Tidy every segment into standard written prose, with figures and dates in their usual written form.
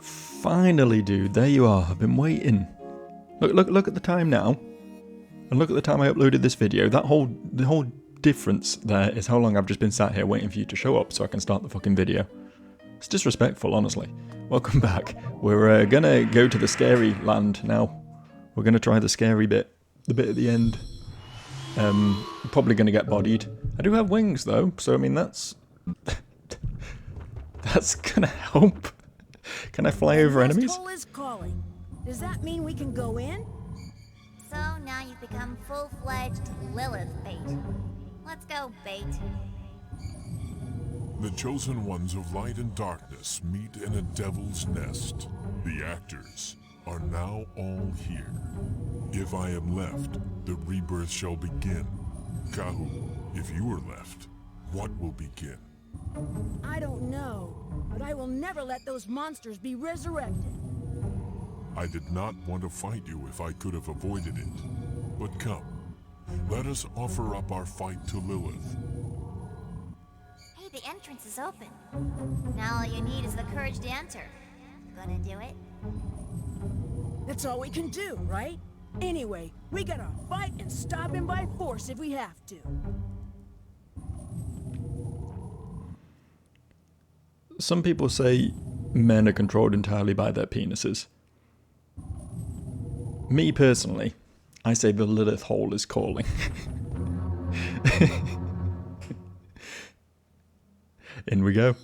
Finally, dude, there you are. I've been waiting. Look at the time now. And look at the time I uploaded this video. The whole difference there is how long I've just been sat here waiting for you to show up so I can start the fucking video. It's disrespectful, honestly. Welcome back. We're gonna go to the scary land now. We're gonna try the scary bit. The bit at the end. Probably gonna get bodied. I do have wings though, so I mean that's... that's gonna help. Can I fly over enemies? Hole is calling. Does that mean we can go in? So now you've become full-fledged Lilith bait. Let's go, bait. The chosen ones of light and darkness meet in a devil's nest. The actors are now all here. If I am left, the rebirth shall begin. Kahu, if you are left, what will begin? I don't know, but I will never let those monsters be resurrected. I did not want to fight you if I could have avoided it. But come, let us offer up our fight to Lilith. Hey, the entrance is open. Now all you need is the courage to enter. Gonna do it? That's all we can do, right? Anyway, we gotta fight and stop him by force if we have to. Some people say men are controlled entirely by their penises. Me personally, I say the Lilith hole is calling. In we go.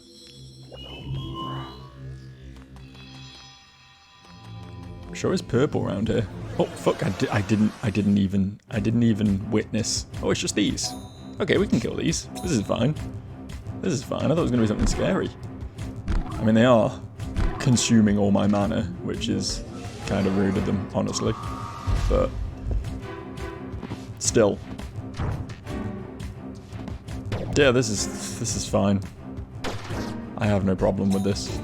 Sure is purple around here. Oh fuck! I didn't even witness. Oh, it's just these. Okay, we can kill these. This is fine. This is fine. I thought it was gonna be something scary. I mean, they are consuming all my mana, which is kind of rude of them, honestly. But still, yeah, this is fine. I have no problem with this.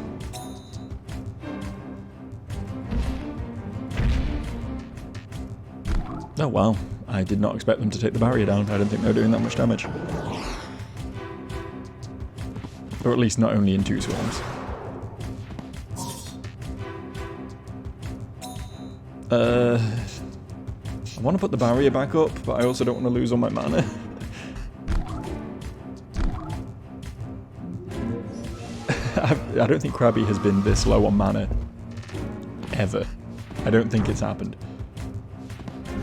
Oh wow, I did not expect them to take the barrier down. I didn't think they were doing that much damage. Or at least not only in 2 swarms. I want to put the barrier back up, but I also don't want to lose all my mana. I don't think Krabby has been this low on mana ever. I don't think it's happened.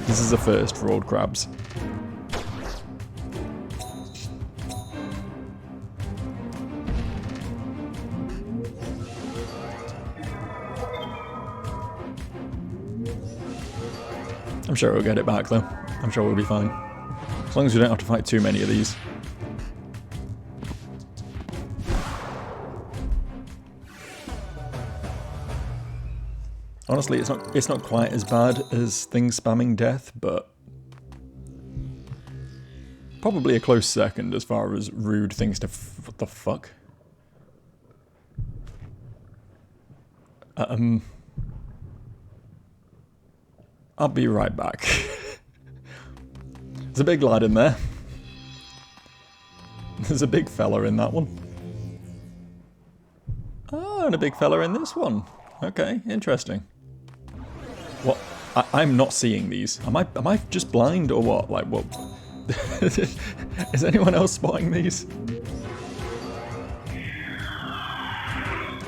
This is a first for old Krabs. I'm sure we'll get it back though. I'm sure we'll be fine. As long as we don't have to fight too many of these. Honestly, it's not quite as bad as things spamming death, but probably a close second as far as rude things to what the fuck? I'll be right back. There's a big lad in there. There's a big fella in that one. Oh, and a big fella in this one. Okay, interesting. What? I'm not seeing these. Am I just blind or what? Like, what? Is anyone else spotting these?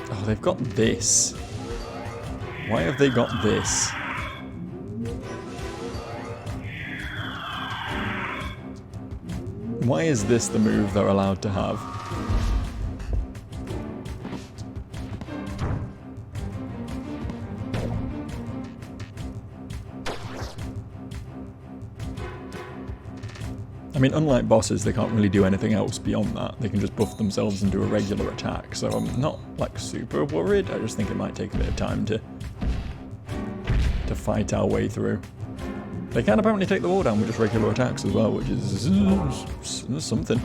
Oh, they've got this. Why have they got this? Why is this the move they're allowed to have? I mean, unlike bosses, they can't really do anything else beyond that. They can just buff themselves and do a regular attack, so I'm not, like, super worried. I just think it might take a bit of time to fight our way through. They can apparently take the wall down with just regular attacks as well, which is something.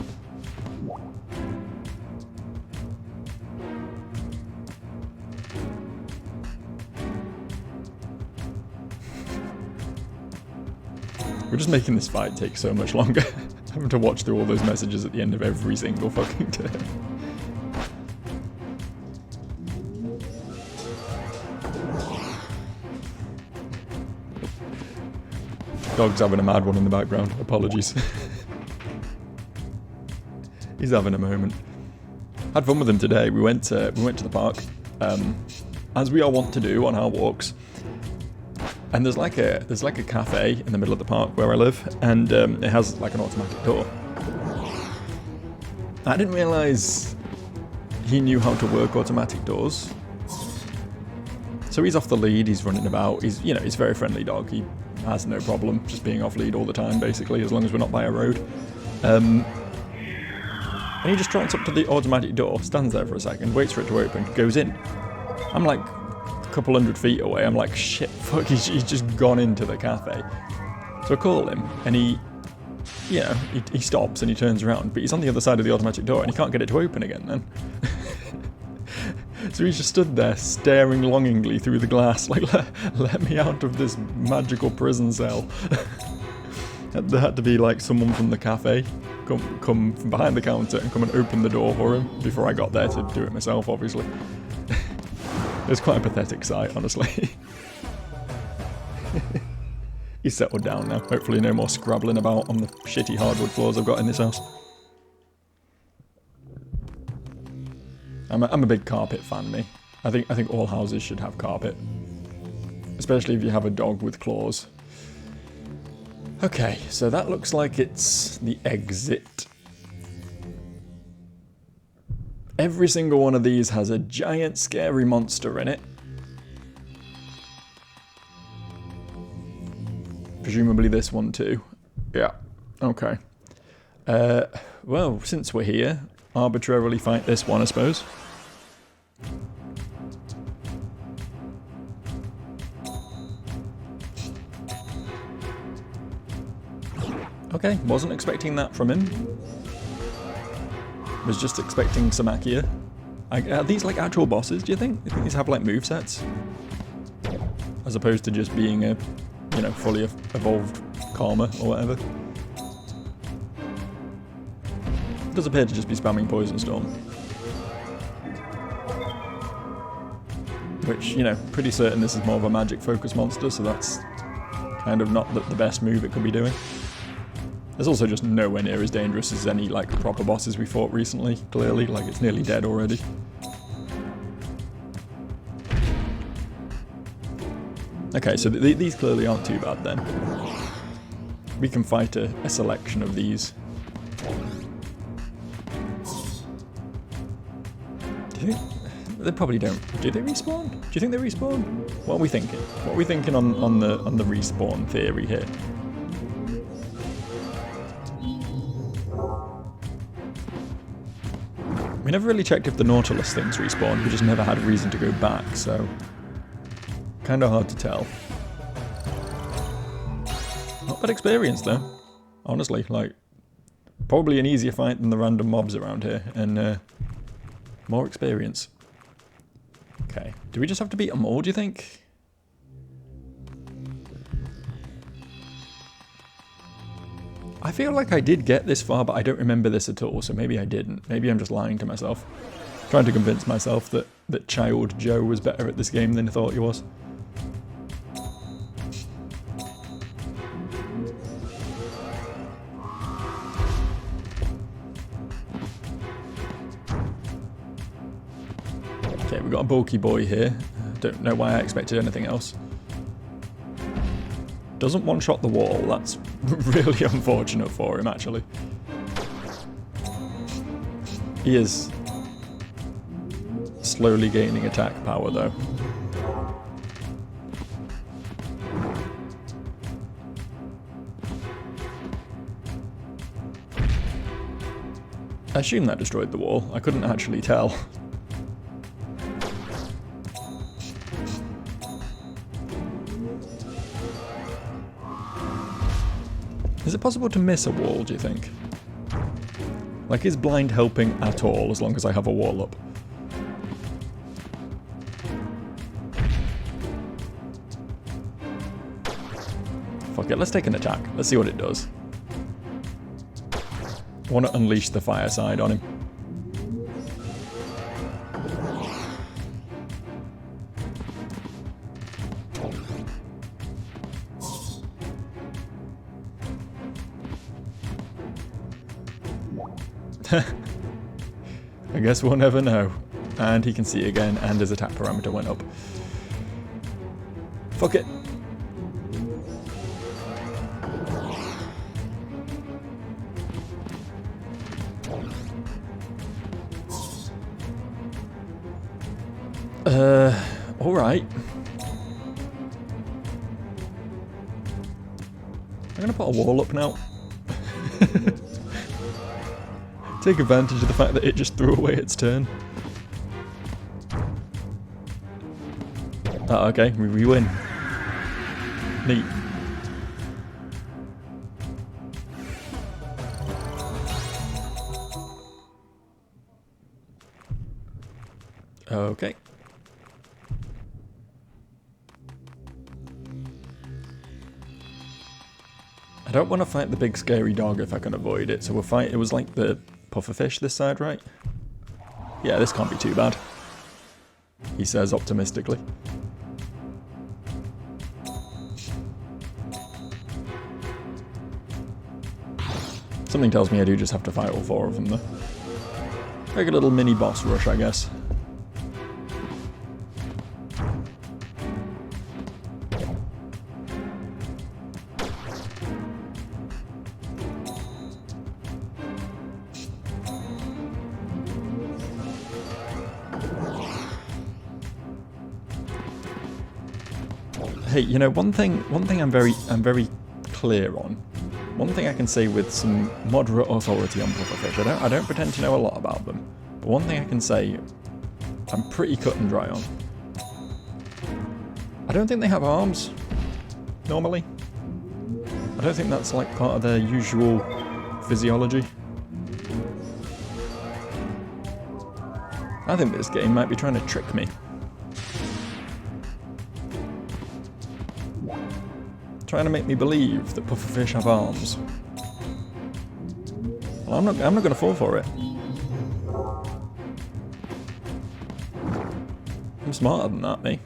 We're just making this fight take so much longer. Having to watch through all those messages at the end of every single fucking turn. Dog's having a mad one in the background. Apologies. He's having a moment. Had fun with him today. We went to the park, as we all want to do on our walks. And there's like a cafe in the middle of the park where I live, and it has like an automatic door. I didn't realise he knew how to work automatic doors. So he's off the lead. He's running about. He's a very friendly dog. He has no problem just being off lead all the time, basically, as long as we're not by a road. And he just trots up to the automatic door, stands there for a second, waits for it to open, goes in. I'm like a couple 100 feet away. I'm like, shit, fuck, he's just gone into the cafe. So I call him, and he stops and he turns around, but he's on the other side of the automatic door, and he can't get it to open again then. So he's just stood there staring longingly through the glass, like, let me out of this magical prison cell. There had to be like someone from the cafe come from behind the counter and come and open the door for him before I got there to do it myself, obviously. It's quite a pathetic sight, honestly. He's settled down now. Hopefully no more scrabbling about on the shitty hardwood floors I've got in this house. I'm a big carpet fan, me. I think all houses should have carpet. Especially if you have a dog with claws. Okay, so that looks like it's the exit. Every single one of these has a giant scary monster in it. Presumably this one too. Yeah, okay. Well, since we're here, arbitrarily fight this one, I suppose. Okay, wasn't expecting that from him. Was just expecting some Akia. Are these like actual bosses, do you think? Do you think these have like movesets? As opposed to just being a, fully evolved Karma or whatever. It does appear to just be spamming Poison Storm. Which, pretty certain this is more of a magic focus monster, so that's kind of not the best move it could be doing. It's also just nowhere near as dangerous as any like proper bosses we fought recently, clearly, like it's nearly dead already. Okay, so these clearly aren't too bad then. We can fight a selection of these. They probably don't. Do they respawn? Do you think they respawn? What are we thinking? What are we thinking on the respawn theory here? We never really checked if the Nautilus things respawned, we just never had a reason to go back, so kind of hard to tell. Not bad experience though, honestly, like probably an easier fight than the random mobs around here, and more experience. Okay, do we just have to beat them all, do you think? I feel like I did get this far, but I don't remember this at all, so maybe I didn't. Maybe I'm just lying to myself. Trying to convince myself that Child Joe was better at this game than I thought he was. Okay, we've got a bulky boy here. Don't know why I expected anything else. Doesn't one-shot the wall, that's really unfortunate for him, actually. He is slowly gaining attack power, though. I assume that destroyed the wall. I couldn't actually tell. Is it possible to miss a wall, do you think? Like, is blind helping at all, as long as I have a wall up? Fuck it, let's take an attack. Let's see what it does. I want to unleash the fire side on him. I guess we'll never know. And he can see again, and his attack parameter went up. Fuck it. Alright. I'm gonna put a wall up now. Take advantage of the fact that it just threw away its turn. Oh, okay, we win. Neat. Okay. I don't want to fight the big scary dog if I can avoid it, so we'll fight. It was like the pufferfish this side, right? Yeah, this can't be too bad, he says optimistically. Something tells me I do just have to fight all four of them though. Like a little mini boss rush, I guess. Hey, you know, one thing I'm very clear on. One thing I can say with some moderate authority on pufferfish. I don't pretend to know a lot about them, but one thing I can say I'm pretty cut and dry on. I don't think they have arms normally. I don't think that's like part of their usual physiology. I think this game might be trying to trick me. Trying to make me believe that pufferfish have arms. Well, I'm not going to fall for it. I'm smarter than that, me.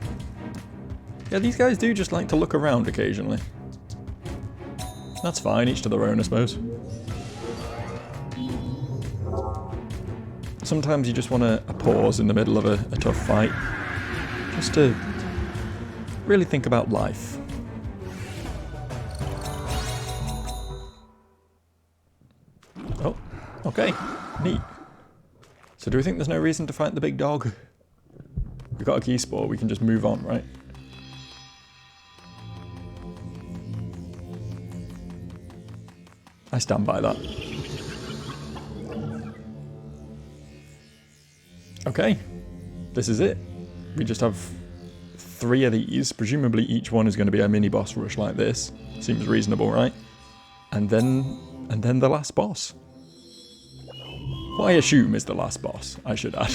Yeah, these guys do just like to look around occasionally. That's fine, each to their own, I suppose. Sometimes you just want a pause in the middle of a tough fight. Just to really think about life. Oh, okay, neat. So do we think there's no reason to fight the big dog? We've got a key spore, we can just move on, right? I stand by that. Okay, this is it. We just have 3 of these. Presumably each one is going to be a mini boss rush like this. Seems reasonable, right? And then the last boss. What I assume is the last boss, I should add.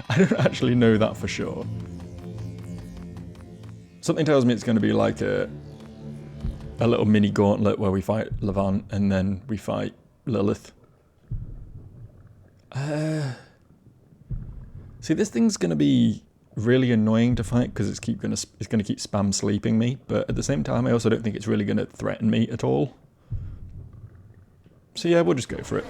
I don't actually know that for sure. Something tells me it's going to be like a little mini gauntlet where we fight Levant and then we fight Lilith. See, this thing's going to be really annoying to fight because it's going to keep spam sleeping me, but at the same time I also don't think it's really going to threaten me at all. So yeah, we'll just go for it.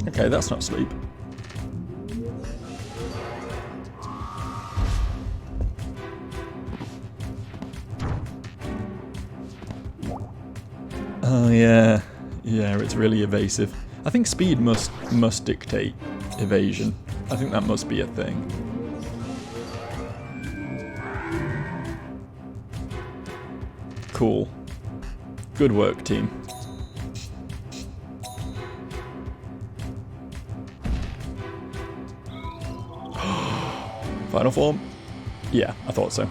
Okay, that's not sleep. Oh yeah, it's really evasive. I think speed must dictate evasion. I think that must be a thing. Cool. Good work, team. Final form? Yeah, I thought so.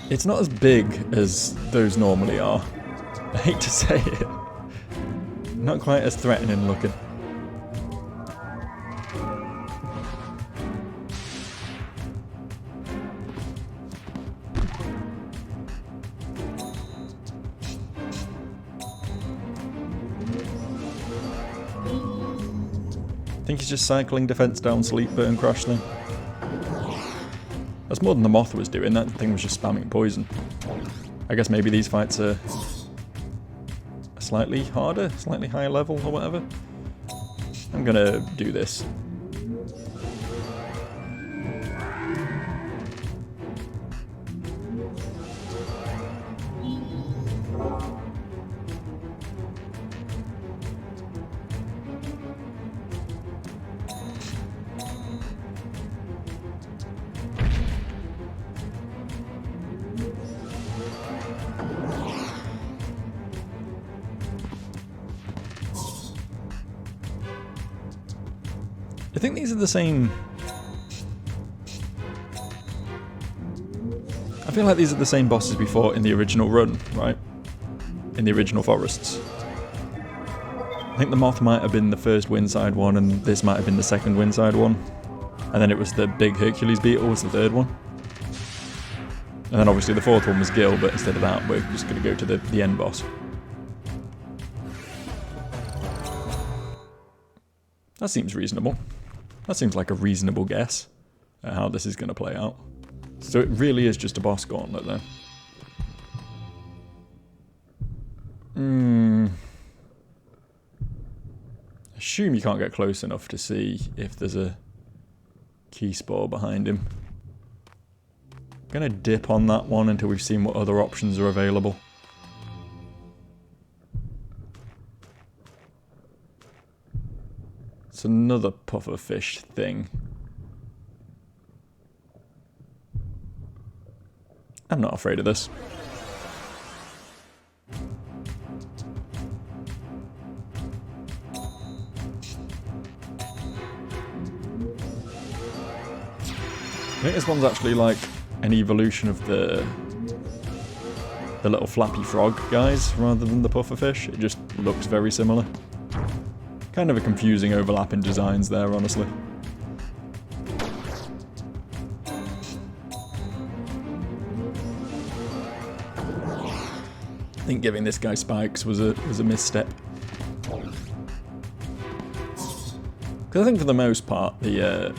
It's not as big as those normally are. I hate to say it. Not quite as threatening looking. I think he's just cycling defense down sleep burn crash then. That's more than the moth was doing. That thing was just spamming poison. I guess maybe these fights are slightly harder, slightly higher level or whatever. I'm gonna do this. I think these are the same. I feel like these are the same bosses we fought in the original run, right? In the original forests. I think the moth might have been the first Windside one, and this might have been the second Windside one. And then it was the big Hercules beetle was the third one. And then obviously the fourth one was Gil, but instead of that, we're just going to go to the end boss. That seems reasonable. That seems like a reasonable guess at how this is going to play out. So it really is just a boss gauntlet then. Assume you can't get close enough to see if there's a key spore behind him. Gonna dip on that one until we've seen what other options are available. It's another pufferfish thing. I'm not afraid of this. I think this one's actually like an evolution of the little flappy frog guys rather than the pufferfish. It just looks very similar. Kind of a confusing overlap in designs there, honestly. I think giving this guy spikes was a misstep. Because I think for the most part, the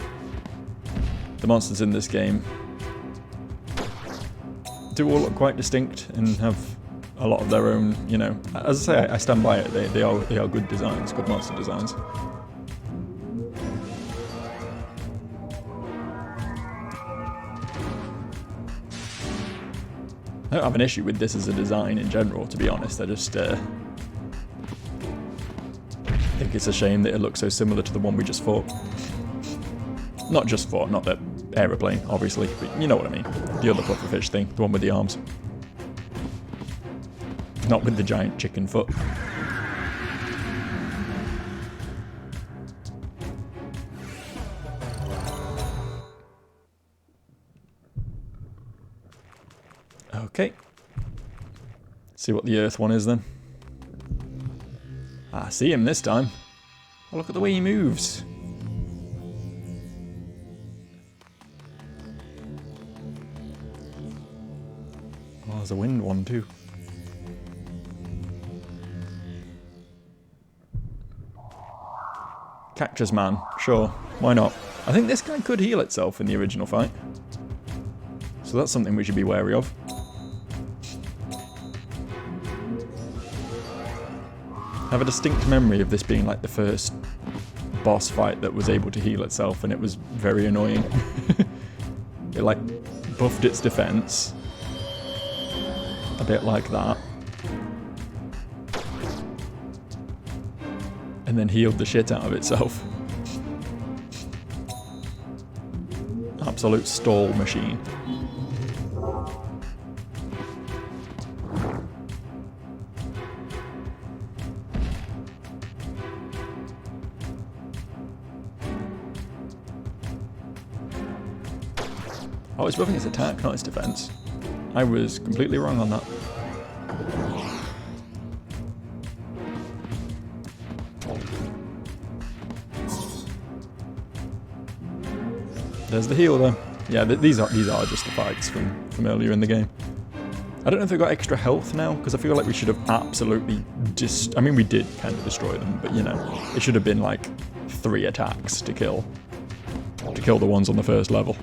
monsters in this game do all look quite distinct and have a lot of their own, you know, as I say, I stand by it, they are good designs, good monster designs. I don't have an issue with this as a design in general, to be honest. I just think it's a shame that it looks so similar to the one we just fought. Not just fought, not the aeroplane, obviously, but you know what I mean. The other pufferfish thing, the one with the arms. Not with the giant chicken foot. Okay. See what the earth one is then. Ah, see him this time. Oh, look at the way he moves. Oh, there's a wind one too. Cactus Man, sure, why not? I think this guy could heal itself in the original fight. So that's something we should be wary of. I have a distinct memory of this being like the first boss fight that was able to heal itself, and it was very annoying. It like buffed its defense. A bit like that. And then healed the shit out of itself. Absolute stall machine. Oh, it's buffing its attack, not its defense. I was completely wrong on that. There's the heal though. Yeah, these are just the fights from earlier in the game. I don't know if they've got extra health now, because I feel like we should have absolutely I mean, we did kind of destroy them, but you know, it should have been like 3 attacks to kill the ones on the first level.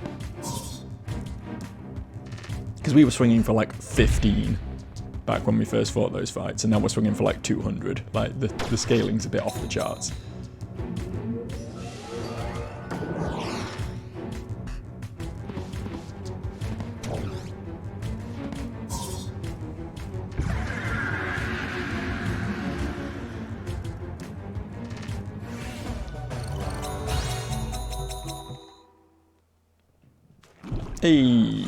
because we were swinging for like 15 back when we first fought those fights, and now we're swinging for like 200. Like, the scaling's a bit off the charts. Hey,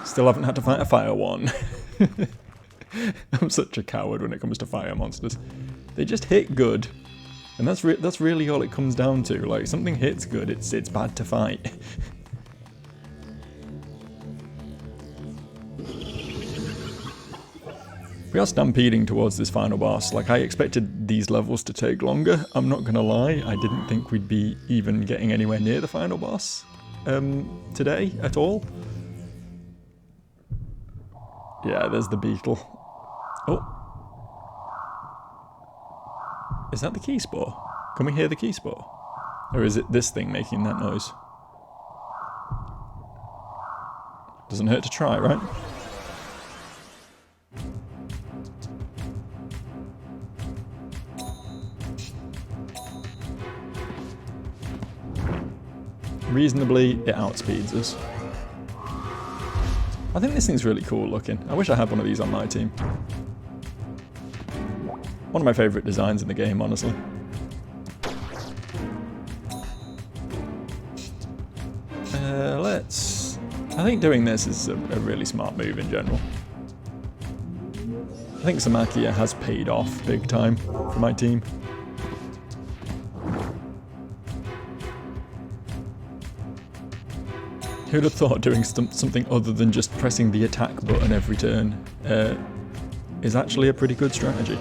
still haven't had to fight a fire one. I'm such a coward when it comes to fire monsters. They just hit good, and that's really all it comes down to. Like, something hits good, it's bad to fight. We are stampeding towards this final boss. Like, I expected these levels to take longer. I'm not gonna lie, I didn't think we'd be even getting anywhere near the final boss today at all. Yeah, there's the beetle. Oh. Is that the key spore? Can we hear the key spore? Or is it this thing making that noise? Doesn't hurt to try, right? Reasonably, it outspeeds us. I think this thing's really cool looking. I wish I had one of these on my team. One of my favourite designs in the game, honestly. I think doing this is a really smart move in general. I think Samakia has paid off big time for my team. Who'd have thought doing something other than just pressing the attack button every turn is actually a pretty good strategy.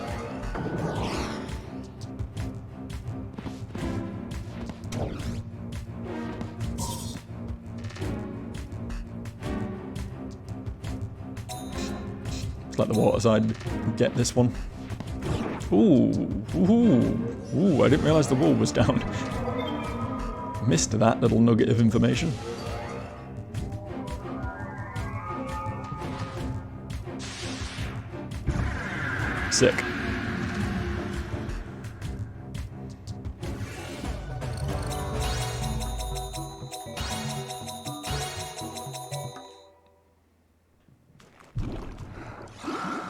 Let's let the water side get this one. Ooh, I didn't realise the wall was down. Missed that little nugget of information. Sick.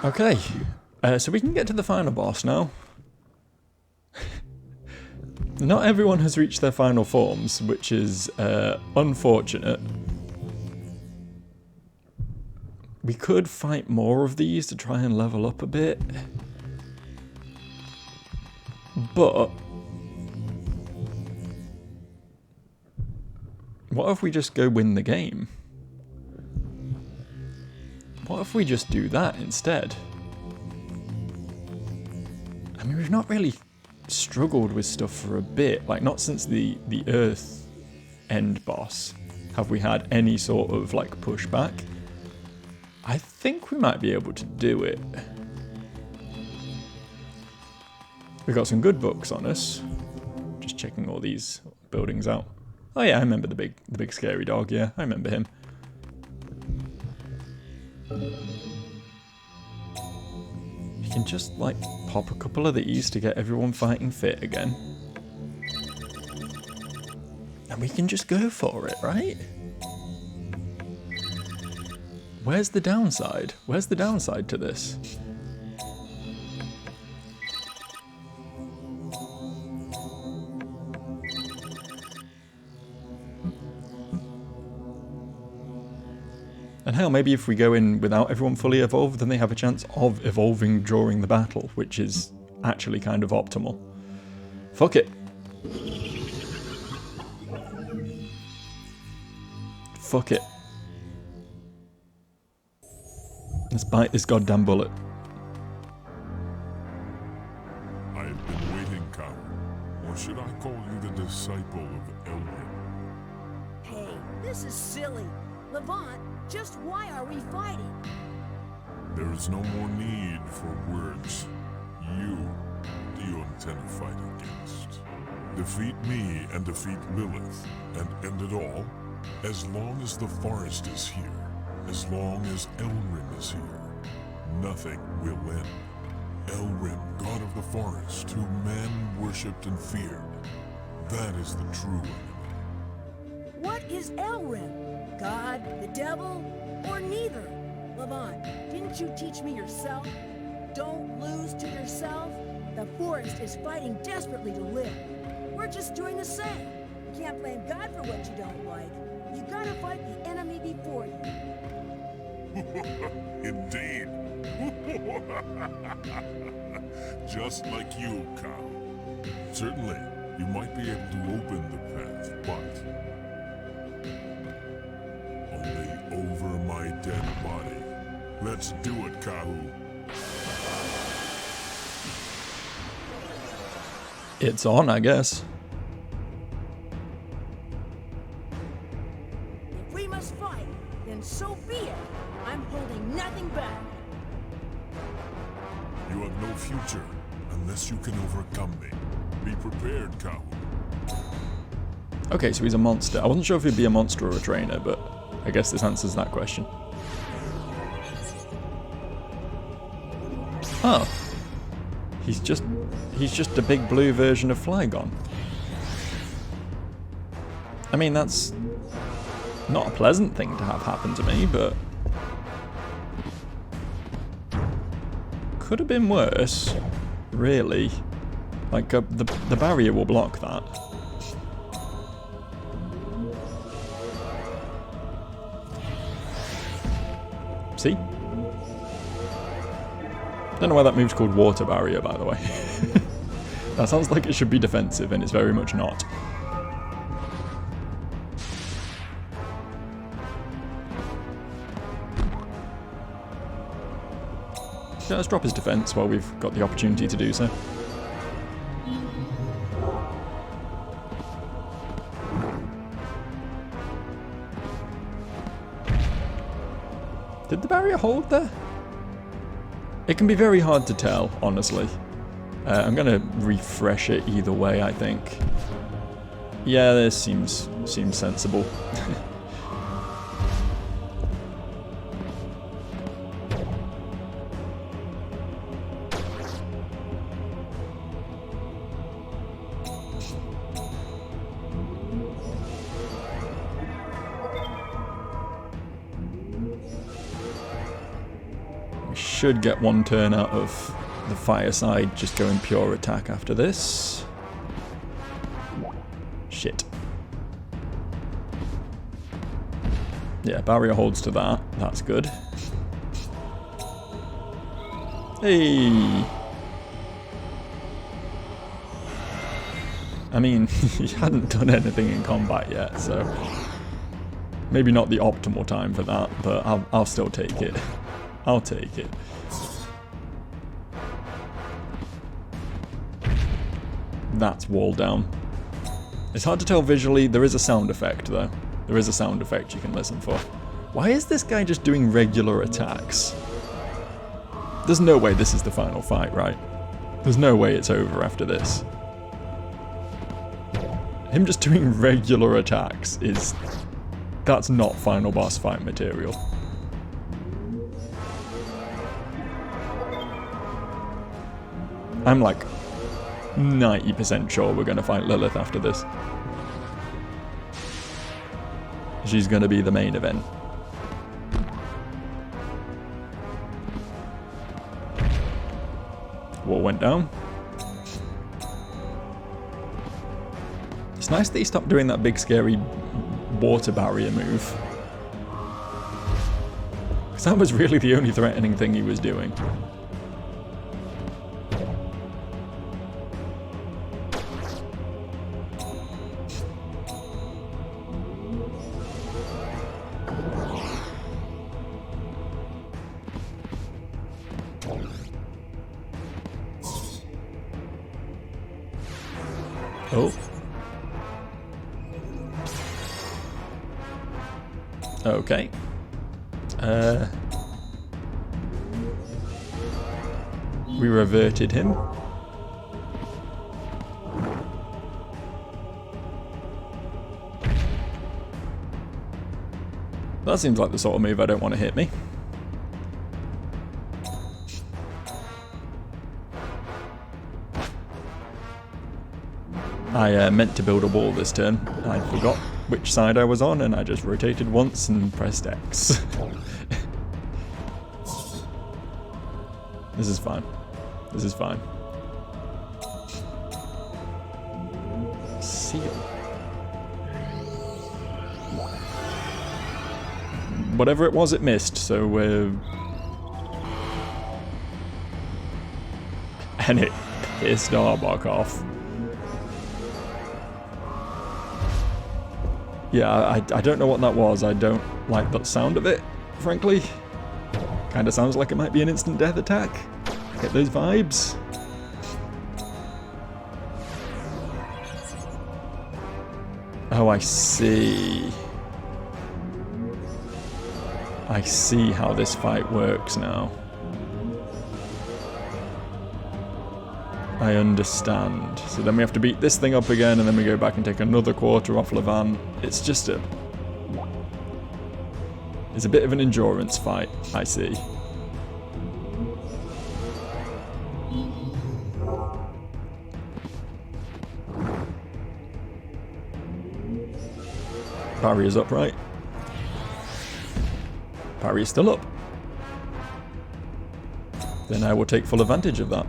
Okay, so we can get to the final boss now. Not everyone has reached their final forms, which is unfortunate. We could fight more of these to try and level up a bit. But what if we just go win the game? What if we just do that instead? I mean, we've not really struggled with stuff for a bit. Like, not since the Earth end boss have we had any sort of, like, pushback. I think we might be able to do it. We've got some good books on us. Just checking all these buildings out. Oh yeah, I remember the big scary dog, yeah, I remember him. You can just, like, pop a couple of these to get everyone fighting fit again. And we can just go for it, right? Where's the downside? Where's the downside to this? And hell, maybe if we go in without everyone fully evolved, then they have a chance of evolving during the battle, which is actually kind of optimal. Fuck it. Fuck it. Let's bite this goddamn bullet. I have been waiting, coward. Or should I call you the disciple of Elwyn? Hey, this is silly. Levant, just why are we fighting? There is no more need for words. You do you intend to fight against? Defeat me and defeat Lilith, and end it all? As long as the forest is here, As long as Elrim is here, nothing will end. Elrim, god of the forest, whom men worshipped and feared. That is the true enemy. What is Elrim? God, the devil, or neither? Levant, didn't you teach me yourself? Don't lose to yourself. The forest is fighting desperately to live. We're just doing the same. You can't blame God for what you don't like. You gotta fight the enemy before you. Indeed. Just like you, cow. Certainly, you might be able to open the path, but only over my dead body. Let's do it, Kahu. It's on, I guess. If we must fight, then so be it. I'm holding nothing back. You have no future unless you can overcome me. Be prepared, Kahu. Okay, so he's a monster. I wasn't sure if he'd be a monster or a trainer, but I guess this answers that question. Oh. He's just a big blue version of Flygon. I mean, that's not a pleasant thing to have happen to me, but could have been worse, really. Like, the barrier will block that. See? Don't know why that move's called Water Barrier, by the way. That sounds like it should be defensive, and it's very much not. Yeah, let's drop his defense while we've got the opportunity to do so. Did the barrier hold there? It can be very hard to tell, honestly. I'm gonna refresh it either way, I think. Yeah, this seems sensible. Should get one turn out of the fire side, just going pure attack after this. Shit. Yeah, barrier holds to that. That's good. Hey! I mean, he hadn't done anything in combat yet, so maybe not the optimal time for that, but I'll still take it. I'll take it. That's wall down. It's hard to tell visually. There is a sound effect, though. There is a sound effect you can listen for. Why is this guy just doing regular attacks? There's no way this is the final fight, right? There's no way it's over after this. Him just doing regular attacks is... that's not final boss fight material. I'm like 90% sure we're going to fight Lilith after this. She's going to be the main event. Wall went down. It's nice that he stopped doing that big scary water barrier move. Because that was really the only threatening thing he was doing. Oh. Okay. We reverted him. That seems like the sort of move I don't want to hit me. I meant to build a wall this turn. I forgot which side I was on and I just rotated once and pressed X. This is fine. This is fine. Seal. Whatever it was, it missed, so and it pissed Arbok off. Yeah, I don't know what that was. I don't like the sound of it, frankly. Kinda sounds like it might be an instant death attack. Get those vibes. Oh, I see. I see how this fight works now. I understand. So then we have to beat this thing up again, and then we go back and take another quarter off Levan. It's just a... It's a bit of an endurance fight, I see. Barrier's up, right? Barrier's still up. Then I will take full advantage of that.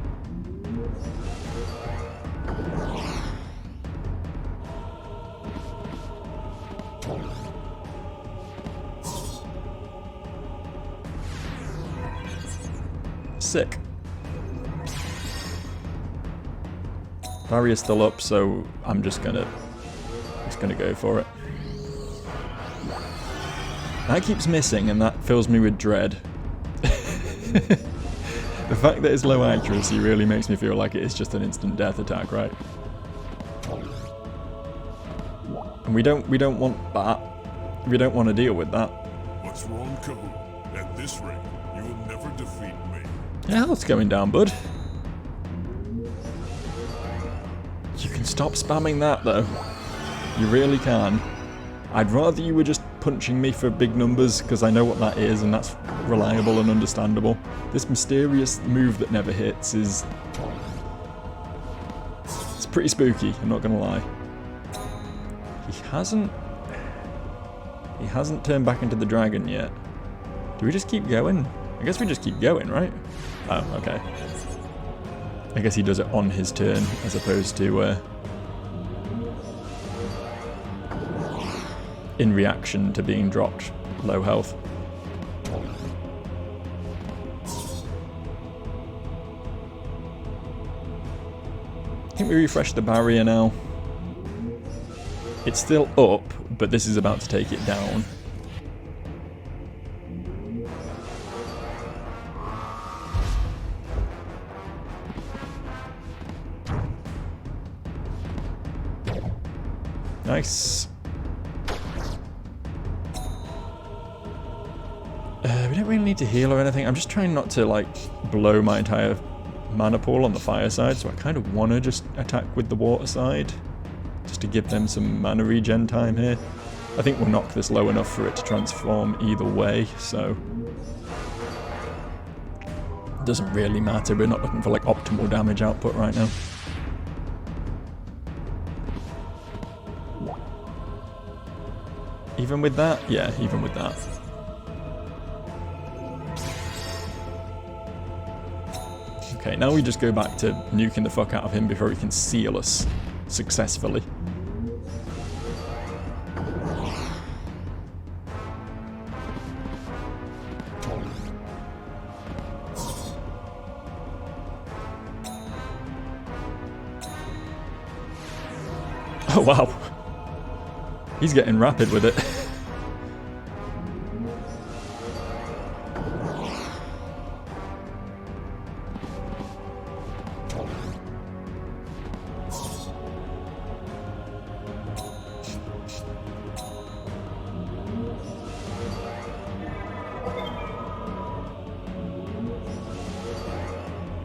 Sick. Barrier's still up, so I'm just gonna go for it. That keeps missing, and that fills me with dread. The fact that it's low accuracy really makes me feel like it is just an instant death attack, right? And we don't want that. We don't want to deal with that. What's wrong, Cahoon? At this rate, you will never defeat me. Yeah, it's going down, bud. You can stop spamming that, though. You really can. I'd rather you were just punching me for big numbers, because I know what that is, and that's reliable and understandable. This mysterious move that never hits is... It's pretty spooky, I'm not gonna lie. He hasn't turned back into the dragon yet. Do we just keep going? I guess we just keep going, right? Oh, okay. I guess he does it on his turn, as opposed to... in reaction to being dropped low health. I think we refresh the barrier now. It's still up, but this is about to take it down. Nice. We don't really need to heal or anything. I'm just trying not to, like, blow my entire mana pool on the fire side, so I kind of want to just attack with the water side, just to give them some mana regen time here. I think we'll knock this low enough for it to transform either way, so... It doesn't really matter. We're not looking for, like, optimal damage output right now. Even with that? Yeah, even with that. Okay, now we just go back to nuking the fuck out of him before he can seal us successfully. Oh wow. He's getting rapid with it.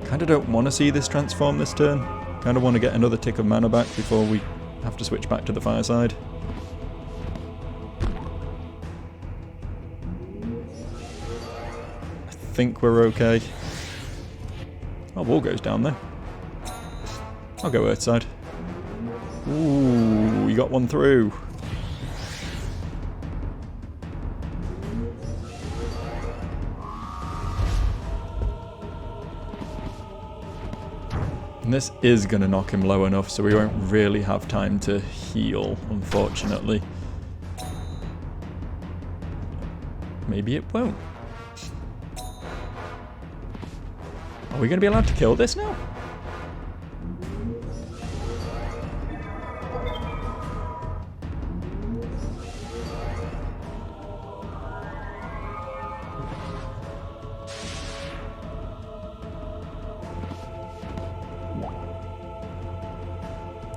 Kinda don't want to see this transform this turn. Kinda want to get another tick of mana back before we have to switch back to the fireside. think we're okay. Oh, wall goes down then. I'll go Earthside. Ooh, we got one through. And this is going to knock him low enough, so we won't really have time to heal, unfortunately. Maybe it won't. Are we going to be allowed to kill this now?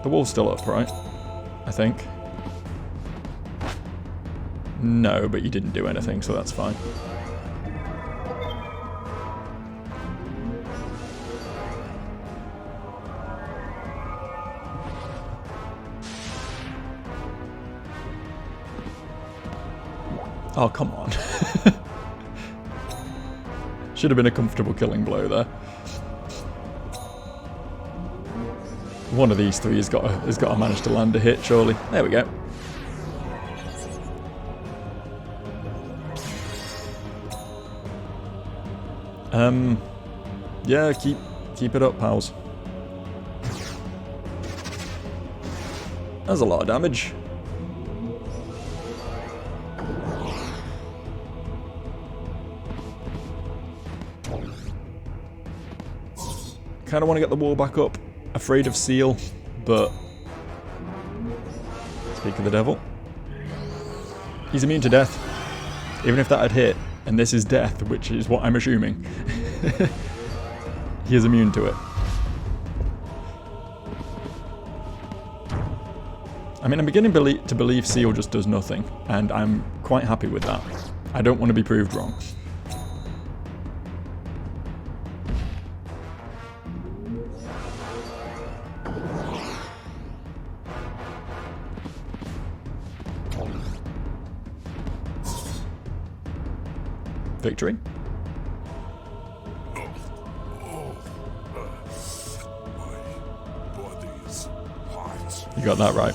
The wall's still up, right? I think. No, but you didn't do anything, so that's fine. Oh, come on. Should have been a comfortable killing blow there. One of these three has got to manage to land a hit, surely. There we go. Yeah, keep it up, pals. That's a lot of damage. Kind of want to get the wall back up. Afraid of Seal, but speak of the devil. He's immune to death. Even if that had hit, and this is death, which is what I'm assuming. He is immune to it. I mean, I'm beginning to believe Seal just does nothing, and I'm quite happy with that. I don't want to be proved wrong. Victory. You got that right.